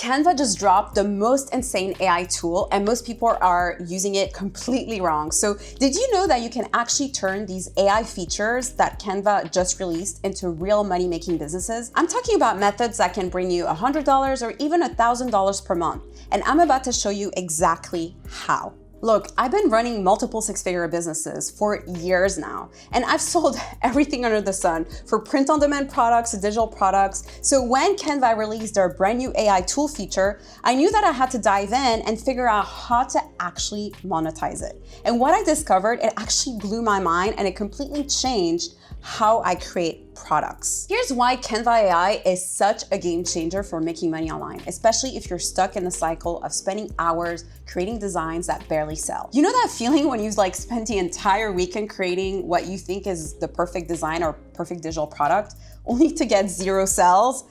Canva just dropped the most insane AI tool and most people are using it completely wrong. So did you know that you can actually turn these AI features that Canva just released into real money-making businesses? I'm talking about methods that can bring you $100 or even $1,000 per month. And I'm about to show you exactly how. Look, I've been running multiple six-figure businesses for years now, and I've sold everything under the sun, for print-on-demand products to digital products. So when Canva released their brand new AI tool feature, I knew that I had to dive in and figure out how to actually monetize it. And what I discovered, it actually blew my mind and it completely changed how I create products. Here's why Canva AI is such a game changer for making money online, especially if you're stuck in the cycle of spending hours creating designs that barely sell. You know that feeling when you spend the entire weekend creating what you think is the perfect design or perfect digital product, only to get 0 sales?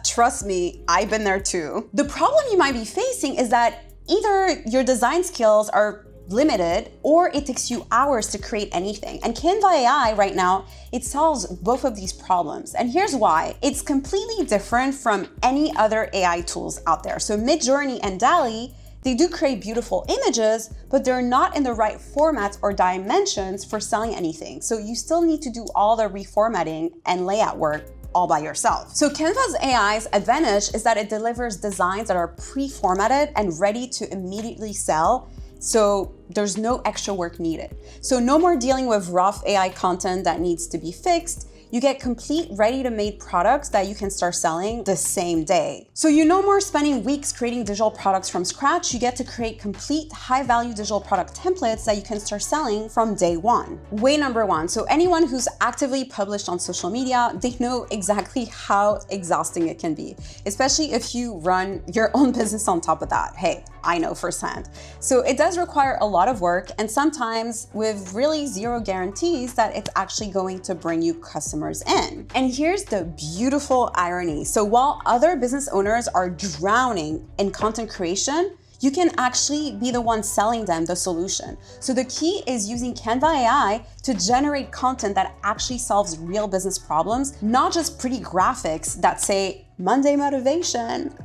Trust me, I've been there too. The problem you might be facing is that either your design skills are limited or it takes you hours to create anything. And Canva AI right now, it solves both of these problems. And here's why. It's completely different from any other AI tools out there. So Midjourney and DALL-E, they do create beautiful images, but they're not in the right formats or dimensions for selling anything. So you still need to do all the reformatting and layout work all by yourself. So Canva's AI's advantage is that it delivers designs that are pre-formatted and ready to immediately sell. So there's no extra work needed. So no more dealing with rough AI content that needs to be fixed. You get complete ready-to-made products that you can start selling the same day. So you no more spending weeks creating digital products from scratch. You get to create complete high-value digital product templates that you can start selling from day one. Way number one. So anyone who's actively published on social media, they know exactly how exhausting it can be, especially if you run your own business on top of that. Hey, I know firsthand. So it does require a lot of work and sometimes with really zero guarantees that it's actually going to bring you customers in. And here's the beautiful irony. So while other business owners are drowning in content creation, you can actually be the one selling them the solution. So the key is using Canva AI to generate content that actually solves real business problems, not just pretty graphics that say Monday motivation.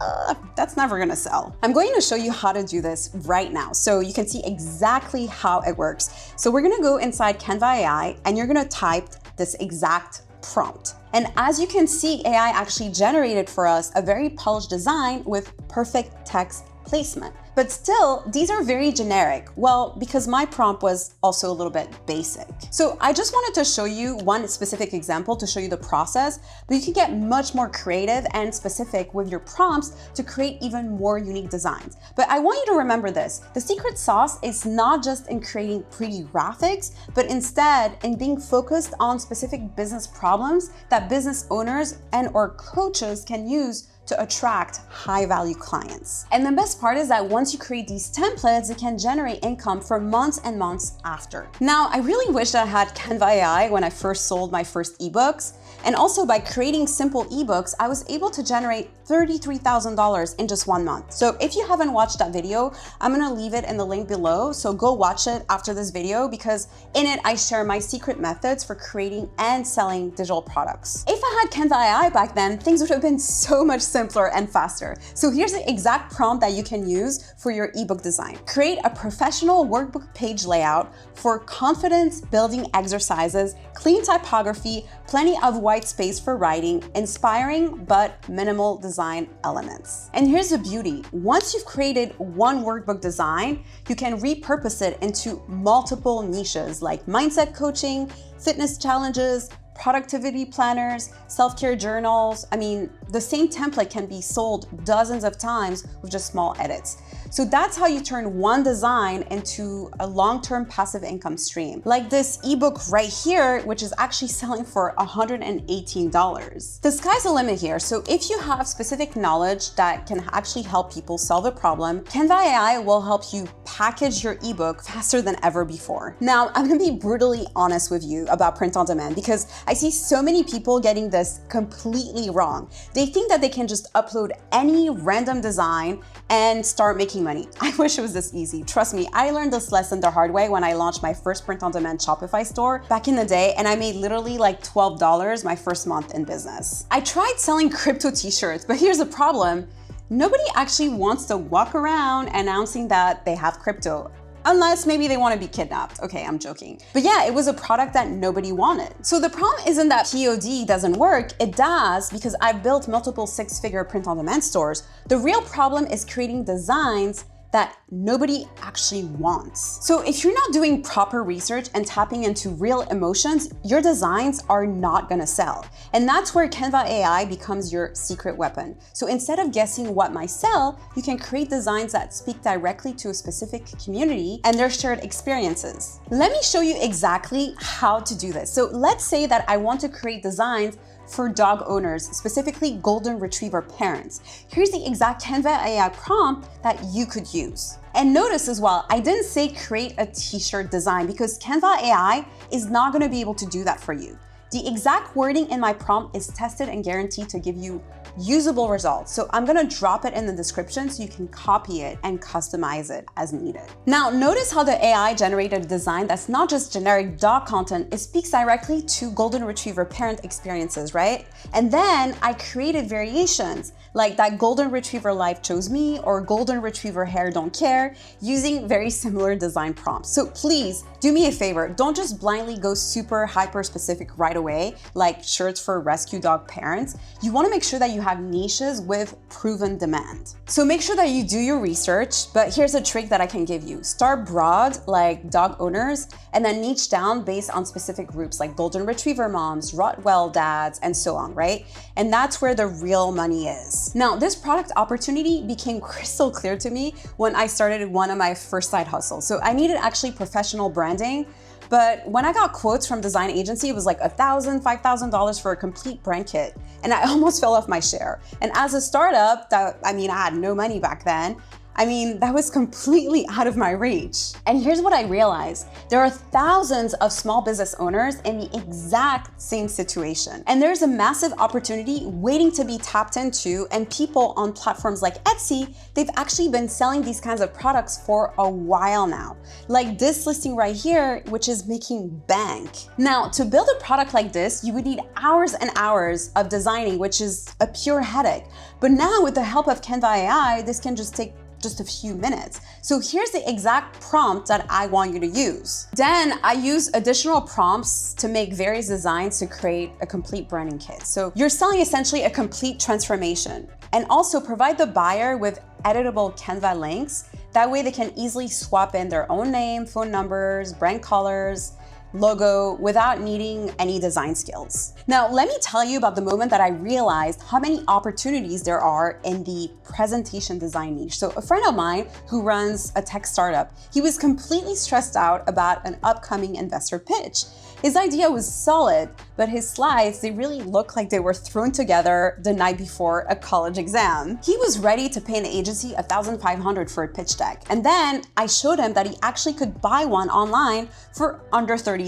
That's never gonna sell. I'm going to show you how to do this right now so you can see exactly how it works. So we're gonna go inside Canva AI and you're gonna type this exact prompt. And as you can see, AI actually generated for us a very polished design with perfect text placement. But still, these are very generic. Well, because my prompt was also a little bit basic. So I just wanted to show you one specific example to show you the process, but you can get much more creative and specific with your prompts to create even more unique designs. But I want you to remember this. The secret sauce is not just in creating pretty graphics, but instead in being focused on specific business problems that business owners and or coaches can use to attract high-value clients. And the best part is that once you create these templates, it can generate income for months and months after. Now, I really wish I had Canva AI when I first sold my first ebooks. And also by creating simple ebooks, I was able to generate $33,000 in just 1 month. So if you haven't watched that video, I'm gonna leave it in the link below. So go watch it after this video because in it, I share my secret methods for creating and selling digital products. If I had Canva AI back then, things would have been so much simpler and faster. So here's the exact prompt that you can use for your ebook design. Create a professional workbook page layout for confidence building exercises, clean typography, plenty of white space for writing, inspiring but minimal design elements. And here's the beauty. Once you've created one workbook design, you can repurpose it into multiple niches like mindset coaching, fitness challenges, productivity planners, self-care journals. I mean, the same template can be sold dozens of times with just small edits. So that's how you turn one design into a long-term passive income stream. Like this ebook right here, which is actually selling for $118. The sky's the limit here. So if you have specific knowledge that can actually help people solve a problem, Canva AI will help you package your ebook faster than ever before. Now, I'm gonna be brutally honest with you about print on demand because I see so many people getting this completely wrong. They think that they can just upload any random design and start making money. I wish it was this easy. Trust me, I learned this lesson the hard way when I launched my first print-on-demand Shopify store back in the day, and I made literally like $12 my first month in business. I tried selling crypto t-shirts, but here's the problem. Nobody actually wants to walk around announcing that they have crypto. Unless maybe they want to be kidnapped. Okay, I'm joking. But yeah, it was a product that nobody wanted. So the problem isn't that POD doesn't work, it does because I've built multiple six-figure print-on-demand stores. The real problem is creating designs that nobody actually wants. So if you're not doing proper research and tapping into real emotions, your designs are not gonna sell. And that's where Canva AI becomes your secret weapon. So instead of guessing what might sell, you can create designs that speak directly to a specific community and their shared experiences. Let me show you exactly how to do this. So let's say that I want to create designs for dog owners, specifically golden retriever parents. Here's the exact Canva AI prompt that you could use. And notice as well, I didn't say create a t-shirt design because Canva AI is not gonna be able to do that for you. The exact wording in my prompt is tested and guaranteed to give you usable results. So I'm gonna drop it in the description so you can copy it and customize it as needed. Now, notice how the AI generated a design that's not just generic dog content, it speaks directly to golden retriever parent experiences, right? And then I created variations like that golden retriever life chose me or golden retriever hair don't care using very similar design prompts. So please do me a favor, don't just blindly go super hyper specific right away, like shirts for rescue dog parents. You wanna make sure that you have niches with proven demand. So make sure that you do your research, but here's a trick that I can give you. Start broad, like dog owners, and then niche down based on specific groups like golden retriever moms, Rottweiler dads, and so on, right? And that's where the real money is. Now, this product opportunity became crystal clear to me when I started one of my first side hustles. So I needed actually professional branding, but when I got quotes from design agency, it was like $1,000, $5,000 for a complete brand kit. And I almost fell off my share. And as a startup, I had no money back then. That was completely out of my reach. And here's what I realized. There are thousands of small business owners in the exact same situation. And there's a massive opportunity waiting to be tapped into, and people on platforms like Etsy, they've actually been selling these kinds of products for a while now. Like this listing right here, which is making bank. Now, to build a product like this, you would need hours and hours of designing, which is a pure headache. But now with the help of Canva AI, this can just take just a few minutes. So here's the exact prompt that I want you to use. Then I use additional prompts to make various designs to create a complete branding kit. So you're selling essentially a complete transformation, and also provide the buyer with editable Canva links. That way they can easily swap in their own name, phone numbers, brand colors, logo without needing any design skills. Now, let me tell you about the moment that I realized how many opportunities there are in the presentation design niche. So a friend of mine who runs a tech startup, he was completely stressed out about an upcoming investor pitch. His idea was solid, but his slides, they really looked like they were thrown together the night before a college exam. He was ready to pay an agency $1,500 for a pitch deck. And then I showed him that he actually could buy one online for under $30.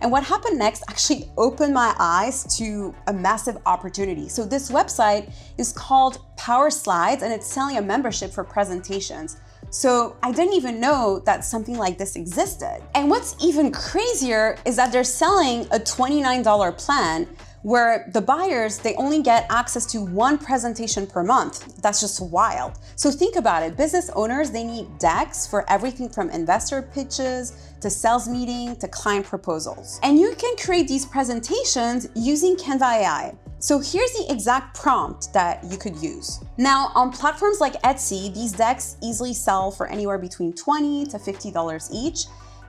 And what happened next actually opened my eyes to a massive opportunity. So this website is called Power Slides, and it's selling a membership for presentations. So I didn't even know that something like this existed. And what's even crazier is that they're selling a $29 plan where the buyers, they only get access to one presentation per month. That's just wild. So think about it. Business owners, they need decks for everything from investor pitches to sales meeting to client proposals. And you can create these presentations using Canva AI. So here's the exact prompt that you could use. Now, on platforms like Etsy, these decks easily sell for anywhere between $20 to $50 each.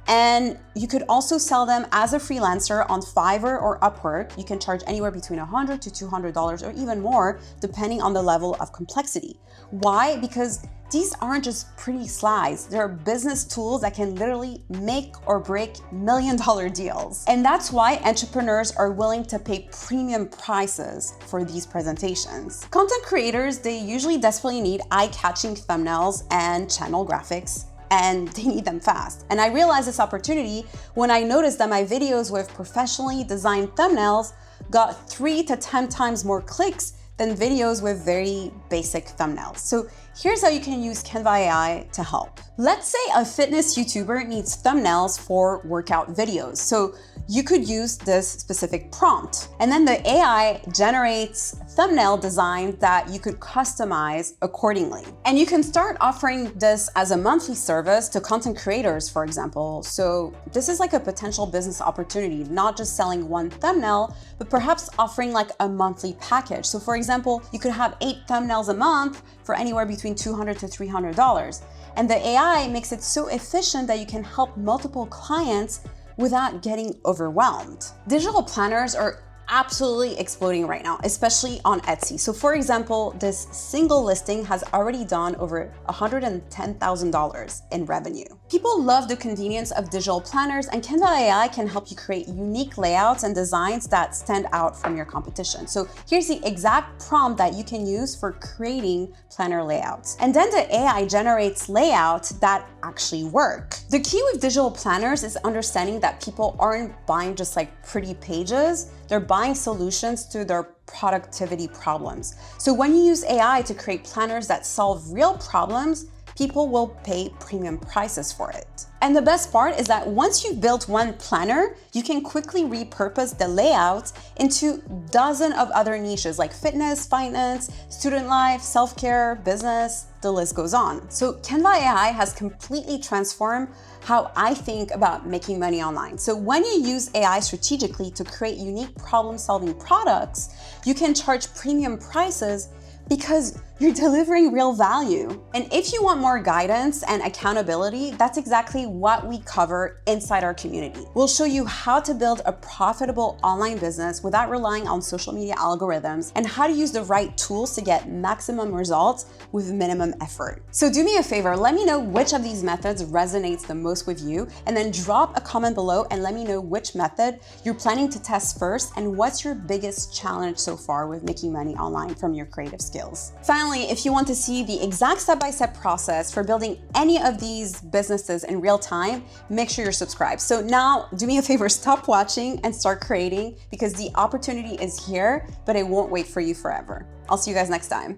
And you could also sell them as a freelancer on Fiverr or Upwork. You can charge anywhere between $100 to $200 or even more, depending on the level of complexity. Why? Because these aren't just pretty slides. They're business tools that can literally make or break million-dollar deals. And that's why entrepreneurs are willing to pay premium prices for these presentations. Content creators, they usually desperately need eye-catching thumbnails and channel graphics, and they need them fast. And I realized this opportunity when I noticed that my videos with professionally designed thumbnails got 3 to 10 times more clicks than videos with very basic thumbnails. So here's how you can use Canva AI to help. Let's say a fitness YouTuber needs thumbnails for workout videos. So you could use this specific prompt. And then the AI generates thumbnail design that you could customize accordingly. And you can start offering this as a monthly service to content creators, for example. So this is like a potential business opportunity, not just selling one thumbnail, but perhaps offering like a monthly package. So for example, you could have 8 thumbnails a month for anywhere between $200 to $300. And the AI makes it so efficient that you can help multiple clients without getting overwhelmed. Digital planners are absolutely exploding right now, especially on Etsy. So for example, this single listing has already done over $110,000 in revenue. People love the convenience of digital planners, and Canva AI can help you create unique layouts and designs that stand out from your competition. So here's the exact prompt that you can use for creating planner layouts. And then the AI generates layouts that actually work. The key with digital planners is understanding that people aren't buying just like pretty pages, they're buying solutions to their productivity problems. So when you use AI to create planners that solve real problems, people will pay premium prices for it. And the best part is that once you've built one planner, you can quickly repurpose the layouts into dozens of other niches like fitness, finance, student life, self-care, business, the list goes on. So Canva AI has completely transformed how I think about making money online. So when you use AI strategically to create unique problem-solving products, you can charge premium prices because you're delivering real value. And if you want more guidance and accountability, that's exactly what we cover inside our community. We'll show you how to build a profitable online business without relying on social media algorithms, and how to use the right tools to get maximum results with minimum effort. So do me a favor, let me know which of these methods resonates the most with you, and then drop a comment below and let me know which method you're planning to test first and what's your biggest challenge so far with making money online from your creative skills. Finally, if you want to see the exact step-by-step process for building any of these businesses in real time, make sure you're subscribed. So now do me a favor, stop watching and start creating, because the opportunity is here, but it won't wait for you forever. I'll see you guys next time.